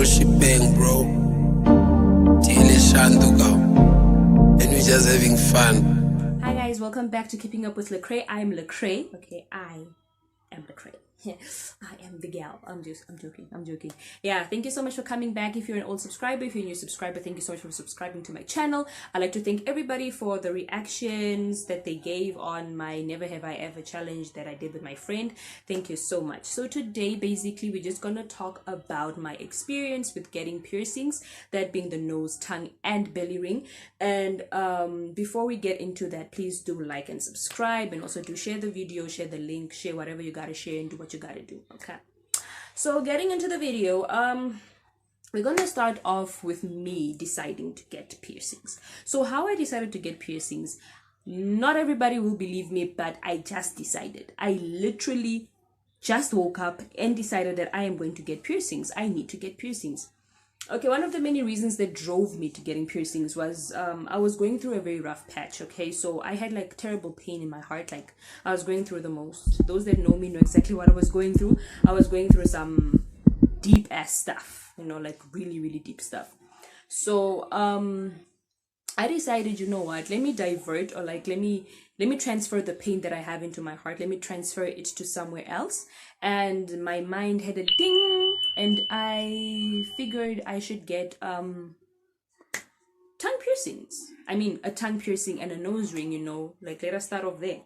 whole shebang, bro. And we're just having fun. Hi guys, welcome back to Keeping Up with Lacray. I'm Lacray. Okay, I am Lacray. I am the gal. I'm joking. Yeah, thank you so much for coming back. If you're an old subscriber, if you're a new subscriber, thank you so much for subscribing to my channel. I'd like to thank everybody for the reactions that they gave on my Never Have I Ever challenge that I did with my friend. Thank you so much. So today, basically, we're just gonna talk about my experience with getting piercings, that being the nose, tongue, and belly ring. And before we get into that, please do like and subscribe, and also do share the video, share the link, share whatever you gotta share, and do what you gotta do. Okay, so getting into the video, we're gonna start off with me deciding to get piercings. So how I decided to get piercings, not everybody will believe me, but I just decided. I literally just woke up and decided that I am going to get piercings. I need to get piercings. Okay, one of the many reasons that drove me to getting piercings was I was going through a very rough patch. Okay, so I had like terrible pain in my heart. Like I was going through the most. Those that know me know exactly what I was going through. I was going through some deep ass stuff, you know, like really deep stuff. So I decided, you know what, let me divert, or like let me transfer the pain that I have into my heart. Let me transfer it to somewhere else. And my mind had a ding, and I figured I should get tongue piercings. I mean, a tongue piercing and a nose ring, you know, like let us start off there.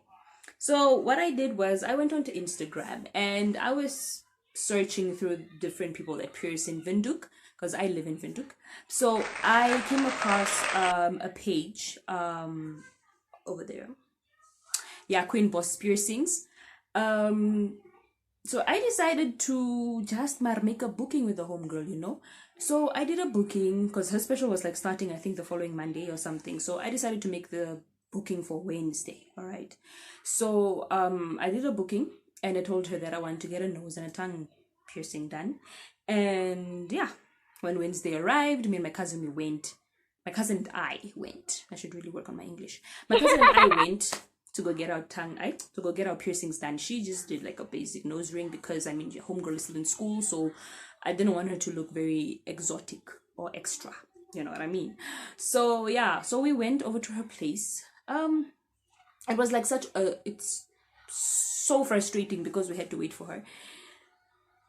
So what I did was I went onto Instagram and I was searching through different people that pierce in Windhoek, because I live in Windhoek. So I came across a page over there. Yeah, Queen Boss Piercings. So I decided to just make a booking with the homegirl, you know. So I did a booking because her special was like starting, I think, the following Monday or something. So I decided to make the booking for Wednesday. All right. So I did a booking and I told her that I wanted to get a nose and a tongue piercing done. And yeah, when Wednesday arrived, me and my cousin, we went. My cousin and I went. I should really work on my English. My cousin and I went to go get our to go get our piercings done. She just did like a basic nose ring because, I mean, your homegirl is still in school, so I didn't want her to look very exotic or extra, you know what I mean? So yeah, so we went over to her place. It was like it's so frustrating because we had to wait for her.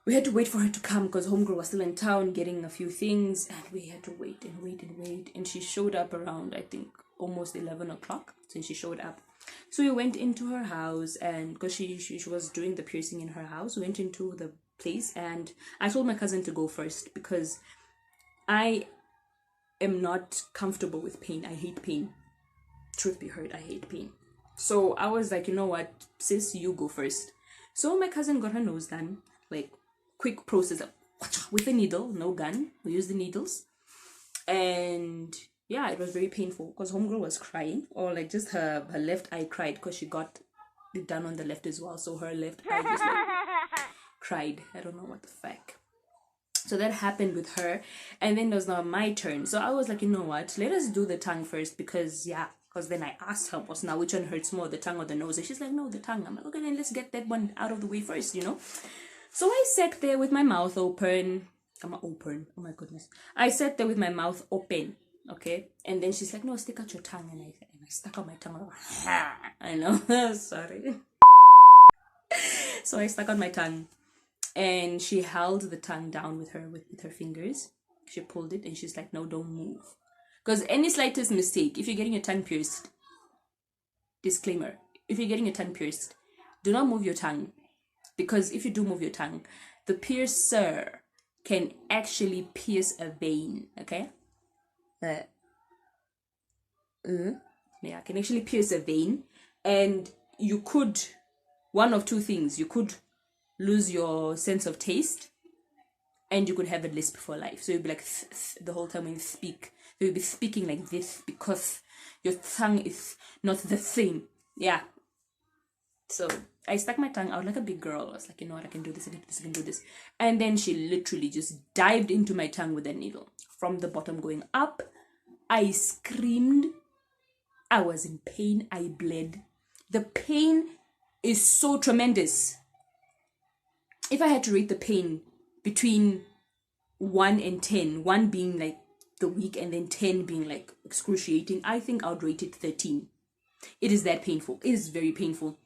We had to wait for her to come because homegirl was still in town getting a few things, and we had to wait. And she showed up around, I think, almost 11 o'clock. So she showed up. So we went into her house, and because she was doing the piercing in her house, we went into the place, and I told my cousin to go first because I am not comfortable with pain. I hate pain. Truth be heard, I hate pain. So I was like, you know what, sis, you go first. So my cousin got her nose done, like quick process with a needle, no gun. We used the needles, and yeah, it was very painful because homegirl was crying, or like just her left eye cried because she got it done on the left as well. So her left eye just like cried. I don't know what the fuck. So that happened with her, and then it was now my turn. So I was like, you know what, let us do the tongue first because then I asked her, what's now, which one hurts more, the tongue or the nose? And she's like, no, the tongue. I'm like, okay, then let's get that one out of the way first, you know. So I sat there with my mouth open. Oh my goodness. I sat there with my mouth open. Okay, and then she's like, no, stick out your tongue. And I stuck out my tongue. I know, sorry. So I stuck out my tongue, and she held the tongue down with her fingers. She pulled it, and she's like, no, don't move, because any slightest mistake, if you're getting your tongue pierced, disclaimer, if you're getting your tongue pierced, do not move your tongue, because if you do move your tongue, the piercer can actually pierce a vein. Okay. Yeah, can actually pierce a vein, and you could, one of two things, you could lose your sense of taste, and you could have a lisp for life. So you'll be like the whole time when you speak, you'll be speaking like this because your tongue is not the same. Yeah. So I stuck my tongue out like a big girl. I was like, you know what, I can do this, I can do this. And then she literally just dived into my tongue with a needle from the bottom going up. I screamed. I was in pain. I bled. The pain is so tremendous. If I had to rate the pain between 1 and 10, 1 being like the weak and then 10 being like excruciating, I think I would rate it 13. It is that painful. It is very painful.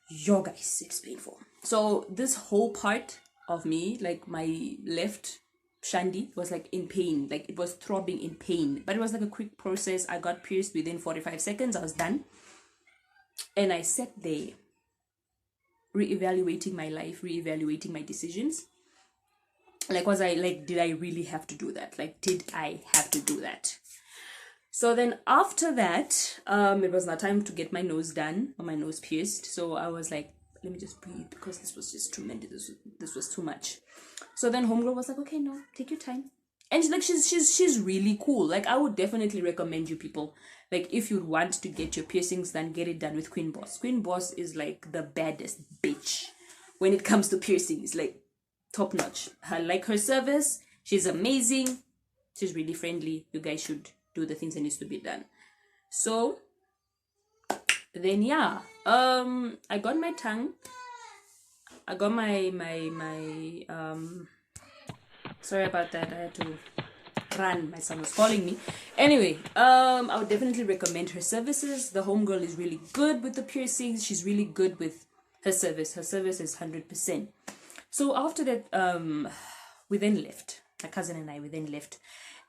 Yo guys, it's painful. So this whole part of me, like my left shandy, was like in pain. Like it was throbbing in pain. But it was like a quick process. I got pierced within 45 seconds. I was done. And I sat there reevaluating my life, reevaluating my decisions. Like, did I really have to do that? Like, did I have to do that? So then after that, it was now time to get my nose done, or my nose pierced. So I was like, let me just breathe, because this was just tremendous. This was too much. So then homegirl was like, okay, no, take your time. And she's really cool. Like, I would definitely recommend you people, like, if you want to get your piercings done, get it done with Queen Boss. Queen Boss is like the baddest bitch when it comes to piercings. Like, top notch. Her service, she's amazing. She's really friendly. You guys should do the things that needs to be done. So then yeah, I got my tongue. I got my sorry about that. I had to run. My son was calling me. Anyway, I would definitely recommend her services. The homegirl is really good with the piercings. She's really good with her service. Her service is 100%. So after that, we then left. My cousin and I, we then left.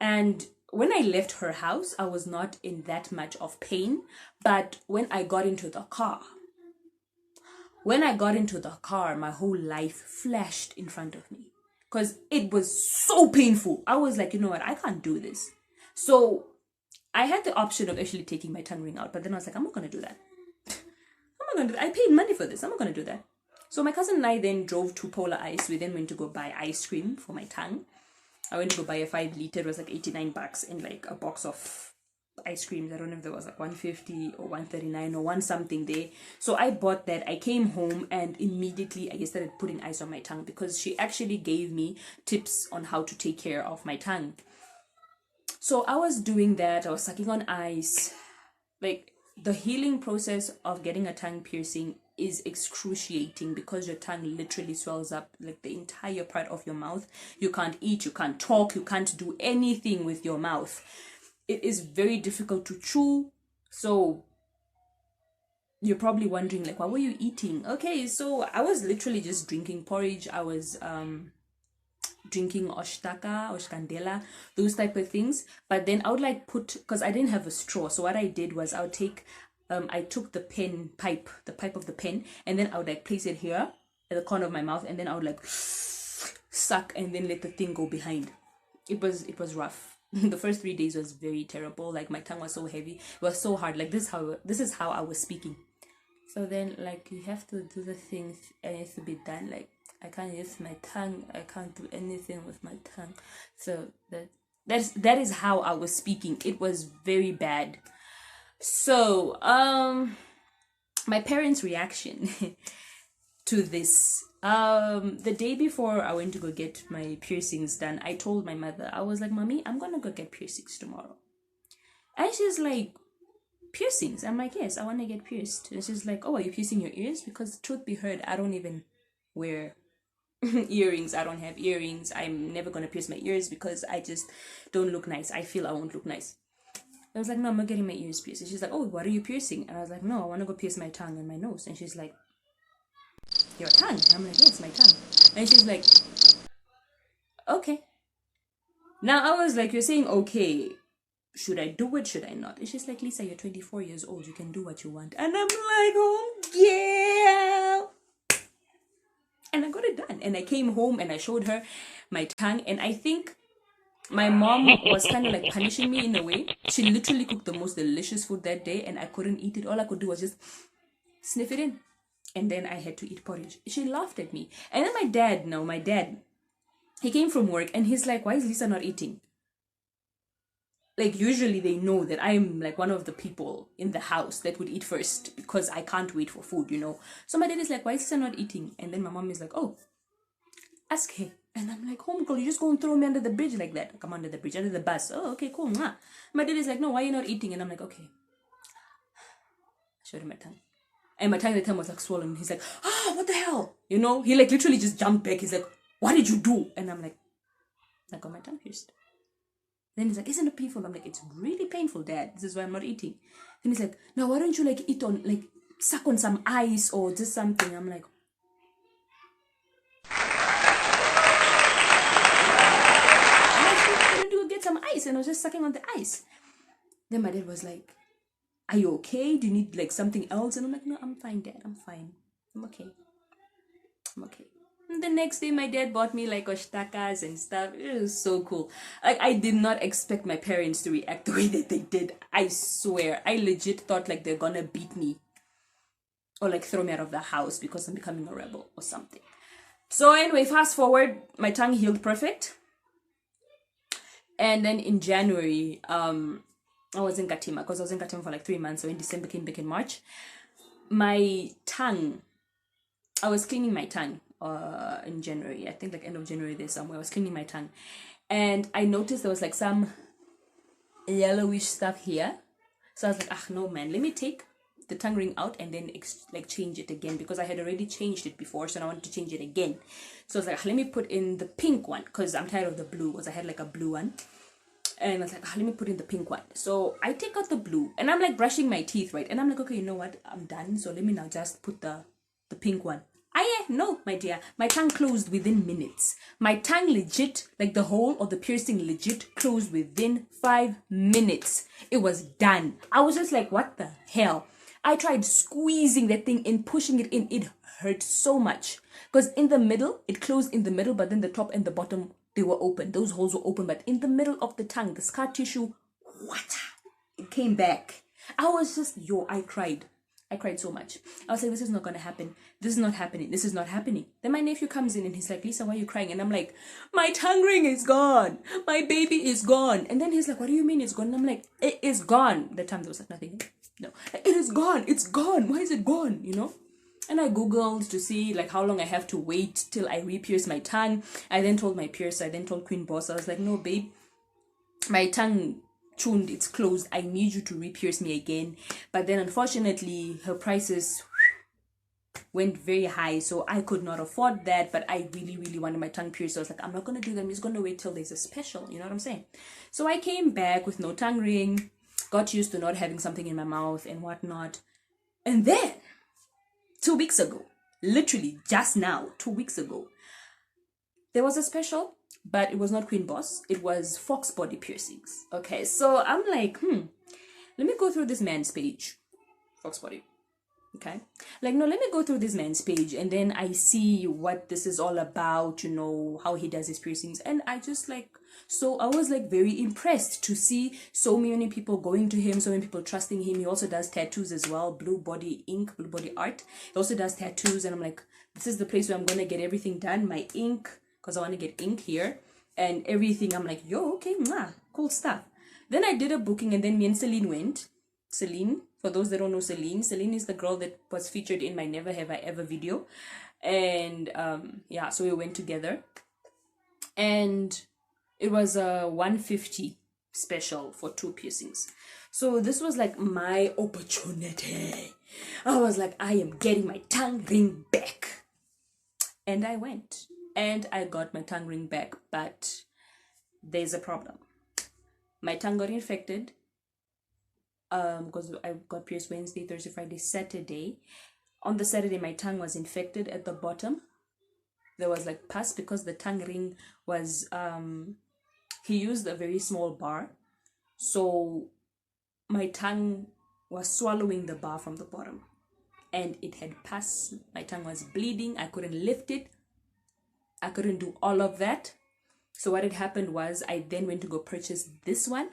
And when I left her house, I was not in that much of pain. But when I got into the car, my whole life flashed in front of me. Because it was so painful. I was like, you know what? I can't do this. So I had the option of actually taking my tongue ring out. But then I was like, I'm not going to do that. I'm not going to do that. I paid money for this. I'm not going to do that. So my cousin and I then drove to Polar Ice. We then went to go buy ice cream for my tongue. I went to go buy a 5 liter. It was like $89 and like a box of ice creams. I don't know if there was like 150 or 139 or one something there. So I bought that. I came home and immediately I started putting ice on my tongue, because she actually gave me tips on how to take care of my tongue. So I was doing that. I was sucking on ice. Like, the healing process of getting a tongue piercing is excruciating, because your tongue literally swells up, like the entire part of your mouth. You can't eat, you can't talk, you can't do anything with your mouth. It is very difficult to chew. So you're probably wondering, like, what were you eating? Okay, so I was literally just drinking porridge. I was drinking oshkandela, those type of things. But then I would like because I didn't have a straw, so what I did was I would take I took the pipe of the pen, and then I would like place it here at the corner of my mouth, and then I would like suck and then let the thing go behind. It was rough. The first 3 days was very terrible. Like, my tongue was so heavy, it was so hard. Like, this is how I was speaking. So then, like, you have to do the things and it has to be done. Like, I can't use my tongue, I can't do anything with my tongue. So that is how I was speaking. It was very bad. So my parents' reaction to this, the day before I went to go get my piercings done, I told my mother, I was like, Mommy, I'm gonna go get piercings tomorrow. And she's like, piercings? I'm like, yes, I want to get pierced. And she's like, oh, are you piercing your ears? Because truth be heard, I don't even wear earrings. I don't have earrings. I'm never gonna pierce my ears because I just don't look nice. I feel I won't look nice. I was like, no, I'm not getting my ears pierced. And she's like, oh, what are you piercing? And I was like, no, I want to go pierce my tongue and my nose. And she's like, your tongue? I'm like, yes, my tongue. And she's like, okay. Now I was like, you're saying okay, should I do it, should I not? And she's like, Lisa, you're 24 years old, you can do what you want. And I'm like, oh yeah. And I got it done. And I came home and I showed her my tongue. And I think my mom was kind of like punishing me in a way. She literally cooked the most delicious food that day and I couldn't eat it. All I could do was just sniff it in. And then I had to eat porridge. She laughed at me. And then my dad, he came from work and he's like, why is Lisa not eating? Like, usually they know that I'm like one of the people in the house that would eat first because I can't wait for food, you know. So my dad is like, why is Lisa not eating? And then my mom is like, oh, ask her. And I'm like, homegirl, you just go and throw me under the bridge like that. Come under the bridge, under the bus. Oh, okay, cool. Mwah. My dad is like, no, why are you not eating? And I'm like, okay. I showed him my tongue. And my tongue at the time was like swollen. He's like, what the hell? You know, he like literally just jumped back. He's like, what did you do? And I'm like, I got my tongue pierced. Then he's like, isn't it painful? I'm like, it's really painful, Dad. This is why I'm not eating. Then he's like, now why don't you like eat on, like suck on some ice or just something? I'm like, I'm going to get some ice, and I was just sucking on the ice. Then my dad was like, are you okay? Do you need like something else? And I'm like, no, I'm fine, Dad. I'm fine. I'm okay. I'm okay. And the next day, my dad bought me like oshtakas and stuff. It was so cool. Like, I did not expect my parents to react the way that they did. I swear. I legit thought like they're gonna beat me or like throw me out of the house because I'm becoming a rebel or something. So anyway, fast forward, my tongue healed perfect. And then in January, I was in Katima because I was in Katima for like 3 months. So in December came back in March. My tongue, I was cleaning my tongue in January. I think like end of January there somewhere. I was cleaning my tongue. And I noticed there was like some yellowish stuff here. So I was like, no man, let me take the tongue ring out and then like change it again, because I had already changed it before, so I wanted to change it again. So I was like, let me put in the pink one because I'm tired of the blue, because I had like a blue one. And I was like, let me put in the pink one. So I take out the blue and I'm like brushing my teeth, right? And I'm like, okay, you know what? I'm done. So let me now just put the pink one. No, my dear. My tongue closed within minutes. My tongue legit, like the hole or the piercing legit closed within 5 minutes. It was done. I was just like, what the hell? I tried squeezing that thing in, pushing it in. It hurt so much. Because in the middle, it closed in the middle, but then the top and the bottom, they were open. Those holes were open, but in the middle of the tongue, the scar tissue, it came back. I was just, I cried. I cried so much. I was like, this is not going to happen. This is not happening. This is not happening. Then my nephew comes in and he's like, Lisa, why are you crying? And I'm like, my tongue ring is gone. My baby is gone. And then he's like, what do you mean it's gone? And I'm like, it is gone. That time there was like nothing. No, it is gone. It's gone. Why is it gone? You know? And I Googled to see like how long I have to wait till I re-pierce my tongue. I then told my piercer, I then told Queen Boss, I was like, no, babe, my tongue tuned, it's closed. I need you to re-pierce me again. But then unfortunately, her prices went very high, so I could not afford that. But I really, really wanted my tongue pierced. So I was like, I'm not going to do that. I'm just going to wait till there's a special. You know what I'm saying? So I came back with no tongue ring, got used to not having something in my mouth and whatnot. And then 2 weeks ago, literally just now, 2 weeks ago, there was a special, but it was not Queen Boss. It was Fox Body Piercings. Okay, so I'm like, let me go through this man's page. Fox Body. Okay. Like, no, let me go through this man's page and then I see what this is all about, you know, how he does his piercings. And I just like, so I was like very impressed to see so many people going to him, so many people trusting him. He also does tattoos as well, Blue Body Ink, Blue Body Art. He also does tattoos, and I'm like, this is the place where I'm going to get everything done. My ink, because I want to get ink here and everything. I'm like, yo, okay, cool stuff. Then I did a booking, and then me and Celine went. Celine, for those that don't know Celine is the girl that was featured in my Never Have I Ever video. And yeah, so we went together. And it was a 150 special for 2 piercings. So this was like my opportunity. I was like, I am getting my tongue ring back. And I went. And I got my tongue ring back. But there's a problem. My tongue got infected. Because I got pierced Wednesday, Thursday, Friday, Saturday. On the Saturday, my tongue was infected at the bottom. There was like pus because the tongue ring was, he used a very small bar. So my tongue was swallowing the bar from the bottom. And it had pus. My tongue was bleeding. I couldn't lift it. I couldn't do all of that. So what had happened was I then went to go purchase this one.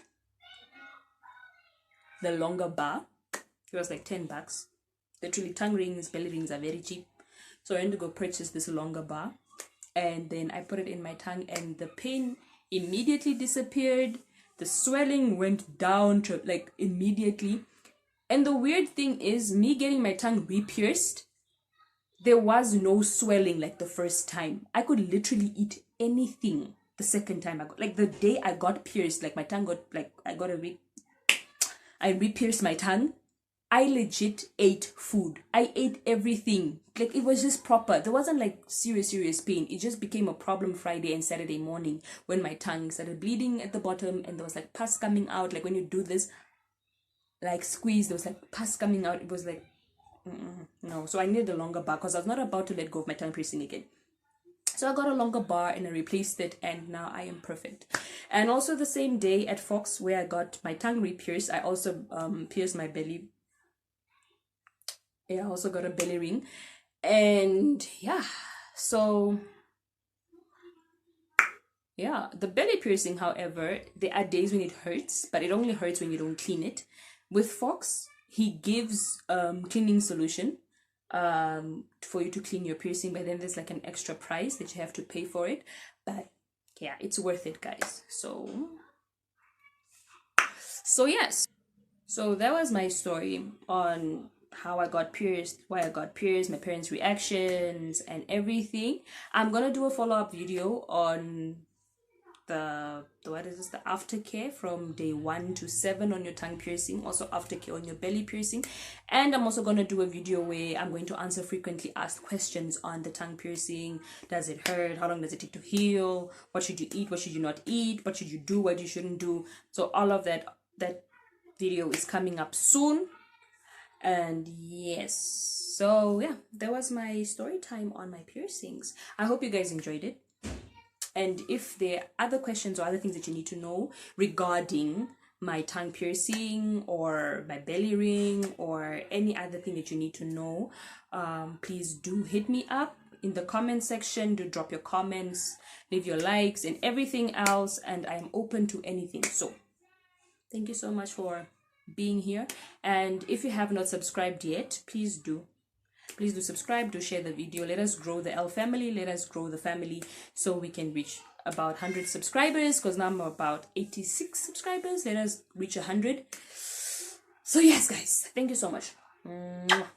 The longer bar. It was like $10. Literally, tongue rings, belly rings are very cheap. So I went to go purchase this longer bar. And then I put it in my tongue and the pain immediately disappeared. The swelling went down to like immediately. And the weird thing is, me getting my tongue re-pierced, there was no swelling like the first time. I could literally eat anything the second time I got, like the day I got pierced, like my tongue got like, I re-pierced my tongue. I legit ate food. I ate everything. Like, it was just proper. There wasn't like serious pain. It just became a problem Friday and Saturday morning when my tongue started bleeding at the bottom and there was like pus coming out. Like when you do this, like squeeze, there was like pus coming out. It was like, no. So I needed a longer bar because I was not about to let go of my tongue piercing again. So I got a longer bar and I replaced it, and now I am perfect. And also the same day at Fox where I got my tongue re-pierced, I also pierced my belly. Yeah, I also got a belly ring. And yeah, so yeah, the belly piercing, however, there are days when it hurts, but it only hurts when you don't clean it. With Fox, he gives cleaning solution for you to clean your piercing, but then there's like an extra price that you have to pay for it. But yeah, it's worth it, guys. So yes, so that was my story on how I got pierced, why I got pierced, my parents' reactions and everything. I'm gonna do a follow-up video on the aftercare from day 1 to 7 on your tongue piercing, also aftercare on your belly piercing. And I'm also going to do a video where I'm going to answer frequently asked questions on the tongue piercing. Does it hurt? How long does it take to heal? What should you eat? What should you not eat? What should you do? What you shouldn't do? So all of that video is coming up soon. And yes, so yeah, that was my story time on my piercings. I hope you guys enjoyed it. And if there are other questions or other things that you need to know regarding my tongue piercing or my belly ring or any other thing that you need to know, please do hit me up in the comment section. Do drop your comments, leave your likes and everything else, and I'm open to anything. So thank you so much for being here. And if you have not subscribed yet, please do subscribe, do share the video. Let us grow the L family, let us grow the family so we can reach about 100 subscribers, because now I'm about 86 subscribers. Let us reach 100. So yes, guys, thank you so much. Mwah.